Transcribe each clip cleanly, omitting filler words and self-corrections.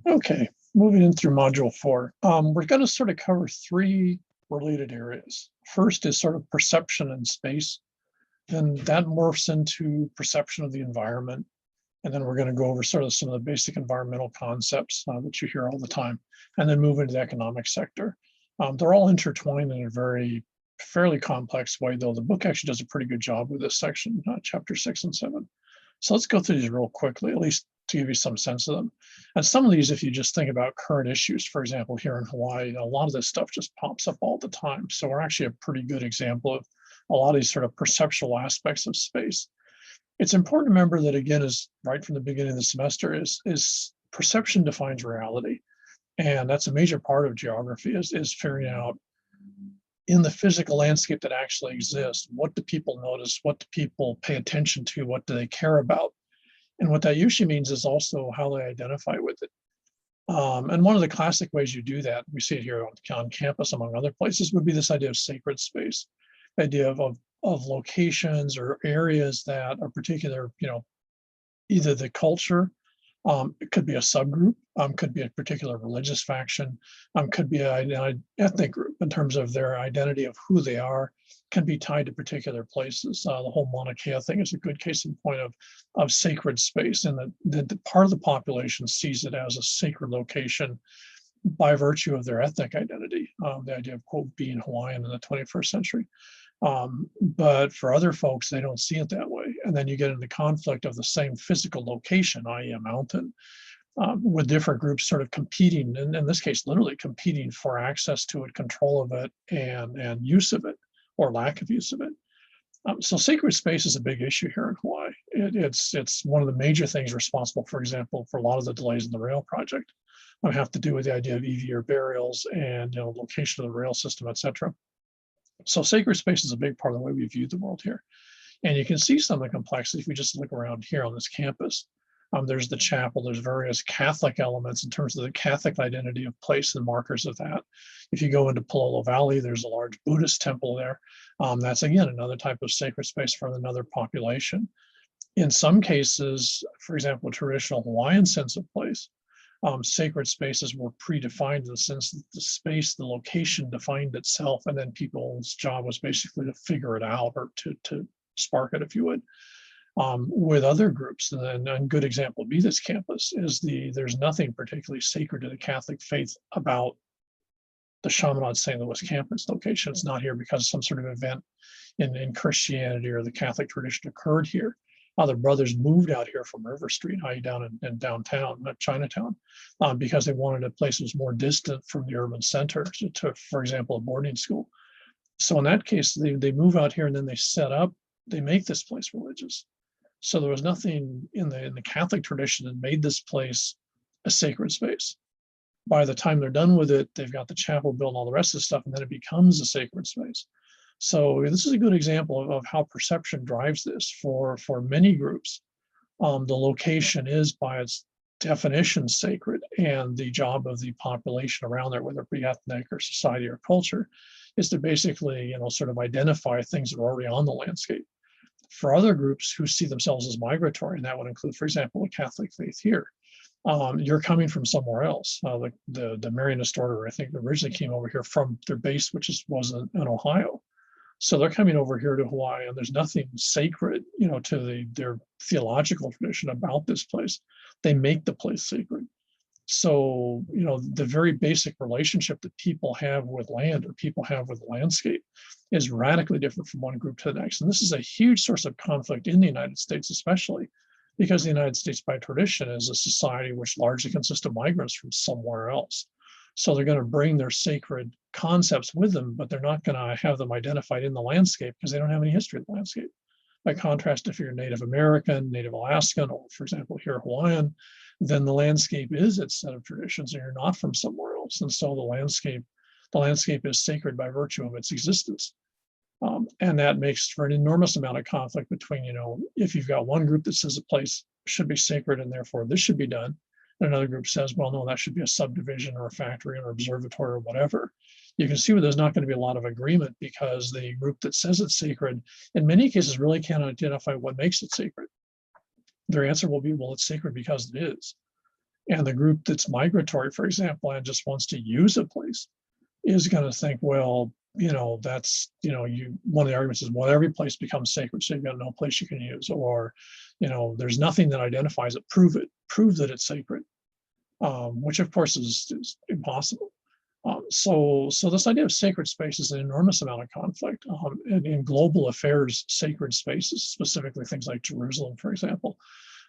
Okay, moving in through module 4. We're going to sort of cover three related areas. First is sort of perception in space. Then that morphs into perception of the environment. And then we're going to go over sort of some of the basic environmental concepts that you hear all the time, and then move into the economic sector. They're all intertwined in a fairly complex way, though the book actually does a pretty good job with this section, chapter 6 and 7. So let's go through these real quickly, at least to give you some sense of them. And some of these, if you just think about current issues, for example, here in Hawaii, a lot of this stuff just pops up all the time. So we're actually a pretty good example of a lot of these sort of perceptual aspects of space. It's important to remember that, again, is right from the beginning of the semester, is perception defines reality. And that's a major part of geography, is figuring out in the physical landscape that actually exists, what do people notice? What do people pay attention to? What do they care about? And what that usually means is also how they identify with it. And one of the classic ways you do that, we see it here on campus, among other places, would be this idea of sacred space, the idea of locations or areas that are particular, either the culture, it could be a subgroup, could be a particular religious faction, could be an ethnic group in terms of their identity of who they are, can be tied to particular places. The whole Mauna Kea thing is a good case in point of sacred space, and the part of the population sees it as a sacred location by virtue of their ethnic identity, the idea of, quote, being Hawaiian in the 21st century. But for other folks, they don't see it that way. And then you get into conflict of the same physical location, i.e. a mountain, with different groups sort of competing, and in this case, literally competing for access to it, control of it, and use of it, or lack of use of it. So sacred space is a big issue here in Hawaii. It's one of the major things responsible, for example, for a lot of the delays in the rail project. Have to do with the idea of EVR burials and location of the rail system, et cetera. So sacred space is a big part of the way we view the world here. And you can see some of the complexity if we just look around here on this campus. There's the chapel, there's various Catholic elements in terms of the Catholic identity of place and markers of that. If you go into Palolo Valley, there's a large Buddhist temple there. That's, again, another type of sacred space for another population. In some cases, for example, a traditional Hawaiian sense of place, sacred spaces were predefined in the sense that the space, the location defined itself, and then people's job was basically to figure it out or to spark it, if you would. With other groups, and a good example would be this campus, there's nothing particularly sacred to the Catholic faith about the Chaminade St. Louis campus location. It's not here because some sort of event in Christianity or the Catholic tradition occurred here. The brothers moved out here from River Street, i.e. down in downtown, not Chinatown, because they wanted a place that was more distant from the urban center to, for example, a boarding school. So in that case, they move out here and then they make this place religious. So there was nothing in the Catholic tradition that made this place a sacred space. By the time they're done with it, they've got the chapel built and all the rest of the stuff, and then it becomes a sacred space. So this is a good example of how perception drives this for many groups. The location is by its definition sacred, and the job of the population around there, whether it be ethnic or society or culture, is to basically, sort of identify things that are already on the landscape. For other groups who see themselves as migratory, and that would include, for example, the Catholic faith here, you're coming from somewhere else. The Marianist order, I think, originally came over here from their base, which was in Ohio. So they're coming over here to Hawaii, and there's nothing sacred, to their theological tradition about this place. They make the place sacred. So, the very basic relationship that people have with land or people have with the landscape is radically different from one group to the next. And this is a huge source of conflict in the United States, especially because the United States, by tradition, is a society which largely consists of migrants from somewhere else. So they're going to bring their sacred concepts with them, but they're not going to have them identified in the landscape because they don't have any history of the landscape. By contrast, if you're Native American, Native Alaskan, or for example, here Hawaiian, then the landscape is its set of traditions and you're not from somewhere else. And so the landscape is sacred by virtue of its existence. And that makes for an enormous amount of conflict between, if you've got one group that says a place should be sacred and therefore this should be done, and another group says, well, no, that should be a subdivision or a factory or observatory or whatever. You can see where there's not going to be a lot of agreement because the group that says it's sacred, in many cases, really can't identify what makes it sacred. Their answer will be, well, it's sacred because it is. And the group that's migratory, for example, and just wants to use a place is going to think, well, that's, one of the arguments is, well, every place becomes sacred, so you've got no place you can use, or, there's nothing that identifies it, prove that it's sacred, which of course is impossible. So this idea of sacred space is an enormous amount of conflict. In global affairs, sacred spaces, specifically things like Jerusalem, for example,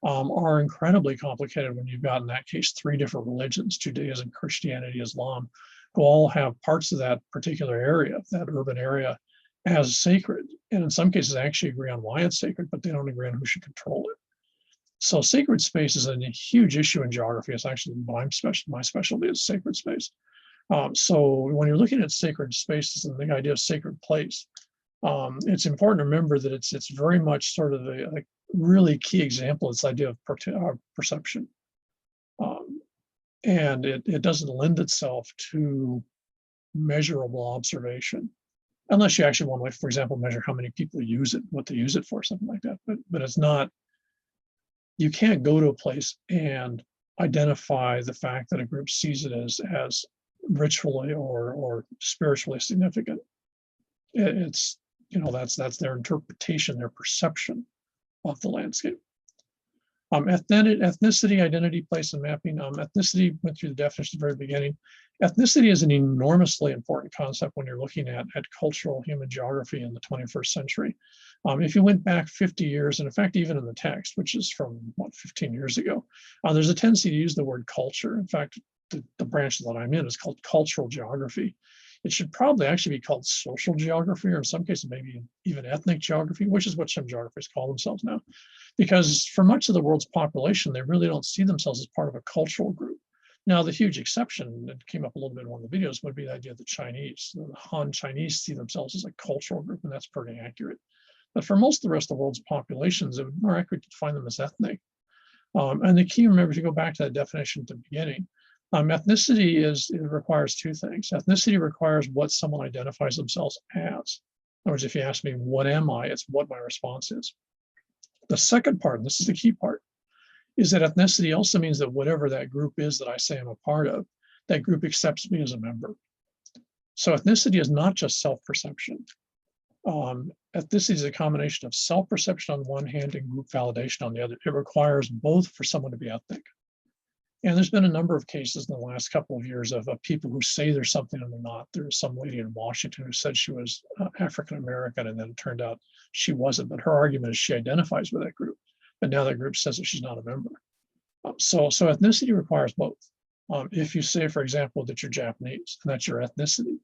are incredibly complicated when you've got, in that case, 3 different religions, Judaism, Christianity, Islam, who all have parts of that particular area, that urban area, as sacred. And in some cases, actually agree on why it's sacred, but they don't agree on who should control it. So sacred space is a huge issue in geography. It's actually my specialty is sacred space. So when you're looking at sacred spaces and the idea of sacred place, it's important to remember that it's very much sort of a really key example of this idea of perception. And it doesn't lend itself to measurable observation, unless you actually want to, for example, measure how many people use it, what they use it for, something like that. But it's not, you can't go to a place and identify the fact that a group sees it as ritually or spiritually significant. It's, that's their interpretation, their perception of the landscape. Ethnicity, identity, place, and mapping. Ethnicity went through the definition at the very beginning. Ethnicity is an enormously important concept when you're looking at cultural human geography in the 21st century. If you went back 50 years, and in fact, even in the text, which is from 15 years ago, there's a tendency to use the word culture. In fact, the branch that I'm in is called cultural geography. It should probably actually be called social geography, or in some cases, maybe even ethnic geography, which is what some geographers call themselves now. Because for much of the world's population, they really don't see themselves as part of a cultural group. Now, the huge exception that came up a little bit in one of the videos would be the idea of the Chinese. The Han Chinese see themselves as a cultural group, and that's pretty accurate. But for most of the rest of the world's populations, it would be more accurate to define them as ethnic. And the key, remember, to go back to that definition at the beginning, ethnicity it requires 2 things. Ethnicity requires what someone identifies themselves as. In other words, if you ask me, what am I? It's what my response is. The second part, and this is the key part, is that ethnicity also means that whatever that group is that I say I'm a part of, that group accepts me as a member. So ethnicity is not just self-perception. Ethnicity is a combination of self-perception on one hand and group validation on the other. It requires both for someone to be ethnic. And there's been a number of cases in the last couple of years of people who say there's something and they're not. There's some lady in Washington who said she was African American, and then it turned out she wasn't. But her argument is she identifies with that group, but now that group says that she's not a member. So ethnicity requires both. If you say, for example, that you're Japanese and that's your ethnicity,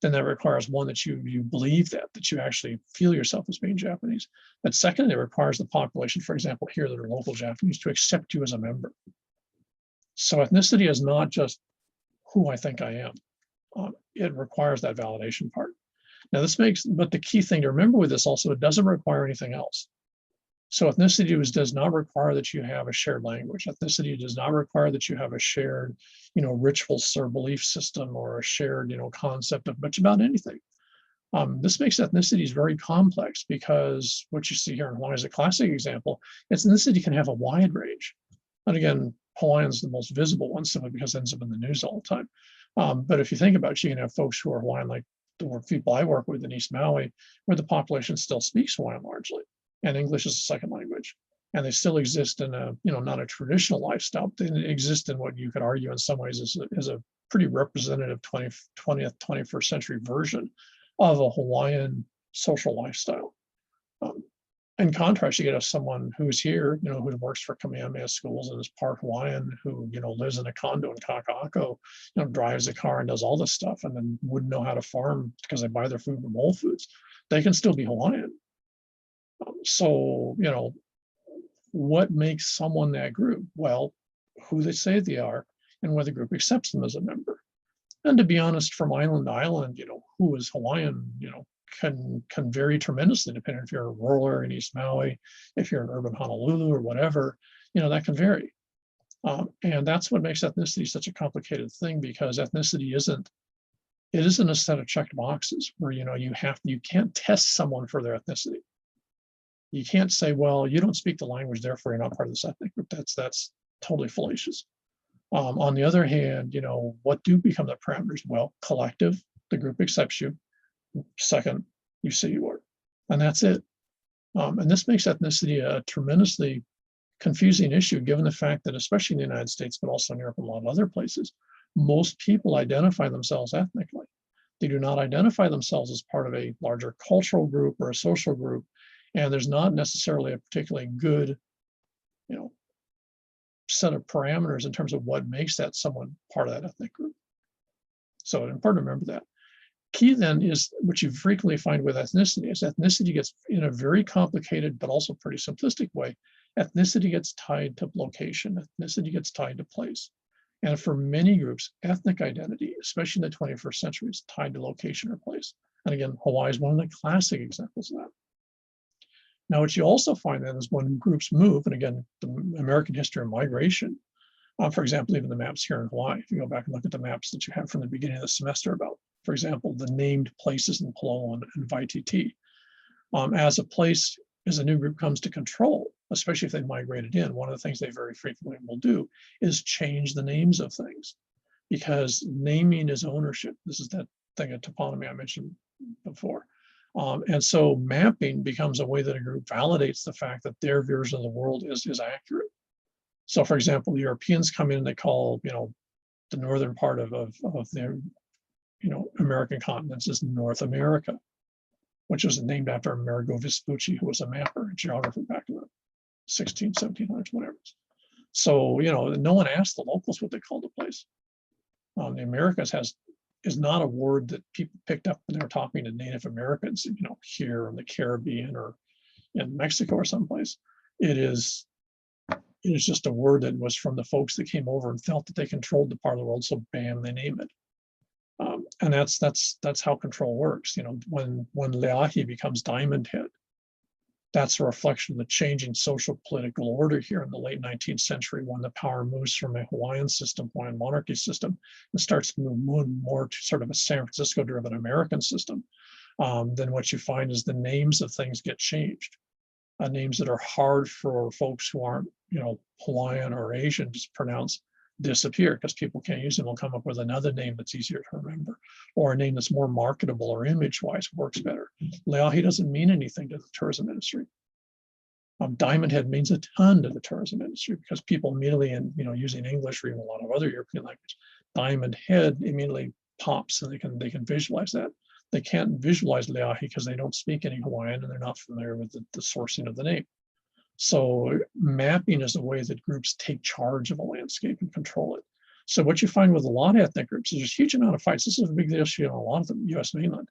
then that requires, one, that you believe that you actually feel yourself as being Japanese. But second, it requires the population, for example, here that are local Japanese, to accept you as a member. So ethnicity is not just who I think I am. It requires that validation part. Now but the key thing to remember with this also, it doesn't require anything else. So ethnicity does not require that you have a shared language. Ethnicity does not require that you have a shared, rituals or belief system, or a shared, concept of much about anything. This makes ethnicities very complex, because what you see here in Hawaii is a classic example. Ethnicity can have a wide range. And again, Hawaiian's the most visible one, simply because it ends up in the news all the time. But if you think about it, you can have folks who are Hawaiian, like the people I work with in East Maui, where the population still speaks Hawaiian largely, and English is a second language. And they still exist in a, not a traditional lifestyle, but they exist in what you could argue in some ways is a pretty representative 20th, 21st century version of a Hawaiian social lifestyle. In contrast, you get someone who's here, who works for Kamehameha Schools and is part Hawaiian, who, lives in a condo in Kaka'ako, drives a car and does all this stuff, and then wouldn't know how to farm because they buy their food from Whole Foods. They can still be Hawaiian. So, what makes someone that group? Well, who they say they are and whether the group accepts them as a member. And to be honest, from island to island, who is Hawaiian, can vary tremendously depending if you're a rural area in East Maui, if you're in urban Honolulu or whatever, that can vary. And that's what makes ethnicity such a complicated thing, because ethnicity isn't a set of checked boxes where, you can't test someone for their ethnicity. You can't say, well, you don't speak the language, therefore you're not part of this ethnic group. That's totally fallacious. On the other hand, what do become the parameters? Well, collective, the group accepts you. Second, you say you are, and that's it. And this makes ethnicity a tremendously confusing issue, given the fact that, especially in the United States, but also in Europe and a lot of other places, most people identify themselves ethnically. They do not identify themselves as part of a larger cultural group or a social group, and there's not necessarily a particularly good, set of parameters in terms of what makes that someone part of that ethnic group. So it's important to remember that. Key then is what you frequently find with ethnicity is ethnicity gets, in a very complicated but also pretty simplistic way, ethnicity gets tied to location, ethnicity gets tied to place. And for many groups, ethnic identity, especially in the 21st century, is tied to location or place. And again, Hawaii is one of the classic examples of that. Now, what you also find then is when groups move, and again, the American history of migration, for example, even the maps here in Hawaii, if you go back and look at the maps that you have from the beginning of the semester about, for example, the named places in Palo and Waititi, as a new group comes to control, especially if they migrated in, one of the things they very frequently will do is change the names of things, because naming is ownership. This is that thing of toponymy I mentioned before. And so mapping becomes a way that a group validates the fact that their version of the world is accurate. So for example, the Europeans come in and they call, the northern part of their, American continents is North America, which was named after Amerigo Vespucci, who was a mapper and geographer back in the 1700s, whatever. So, no one asked the locals what they called the place. The Americas is not a word that people picked up when they were talking to Native Americans, here in the Caribbean or in Mexico or someplace. It is just a word that was from the folks that came over and felt that they controlled the part of the world, so bam, they name it. And that's how control works. When Leahi becomes Diamond Head, that's a reflection of the changing social political order here in the late 19th century, when the power moves from a Hawaiian monarchy system, and starts to move more to sort of a San Francisco-driven American system. Then what you find is the names of things get changed. Names that are hard for folks who aren't, Hawaiian or Asian to pronounce disappear, because people can't use them. They'll come up with another name that's easier to remember, or a name that's more marketable or image-wise works better. Leahi doesn't mean anything to the tourism industry. Diamond Head means a ton to the tourism industry, because people immediately, using English or even a lot of other European language, Diamond Head immediately pops, and they can visualize that. They can't visualize Leahi because they don't speak any Hawaiian and they're not familiar with the sourcing of the name. So mapping is a way that groups take charge of a landscape and control it. So what you find with a lot of ethnic groups is there's a huge amount of fights. This is a big issue on a lot of the US mainland,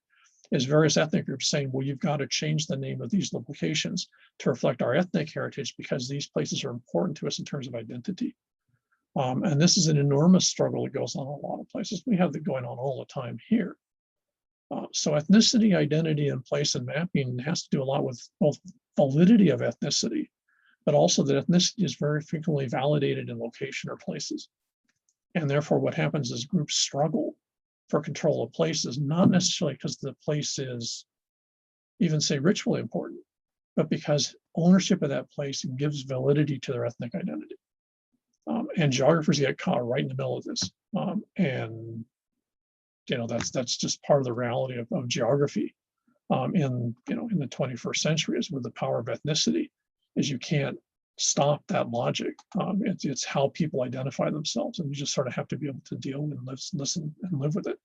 is various ethnic groups saying, well, you've got to change the name of these locations to reflect our ethnic heritage, because these places are important to us in terms of identity. And this is an enormous struggle that goes on in a lot of places. We have that going on all the time here. So ethnicity, identity, and place and mapping has to do a lot with both validity of ethnicity, but also that ethnicity is very frequently validated in location or places. And therefore what happens is groups struggle for control of places, not necessarily because the place is even say ritually important, but because ownership of that place gives validity to their ethnic identity. And geographers get caught right in the middle of this. And that's just part of the reality of geography in the 21st century, is with the power of ethnicity, is you can't stop that logic. It's how people identify themselves, and you just sort of have to be able to deal and listen and live with it.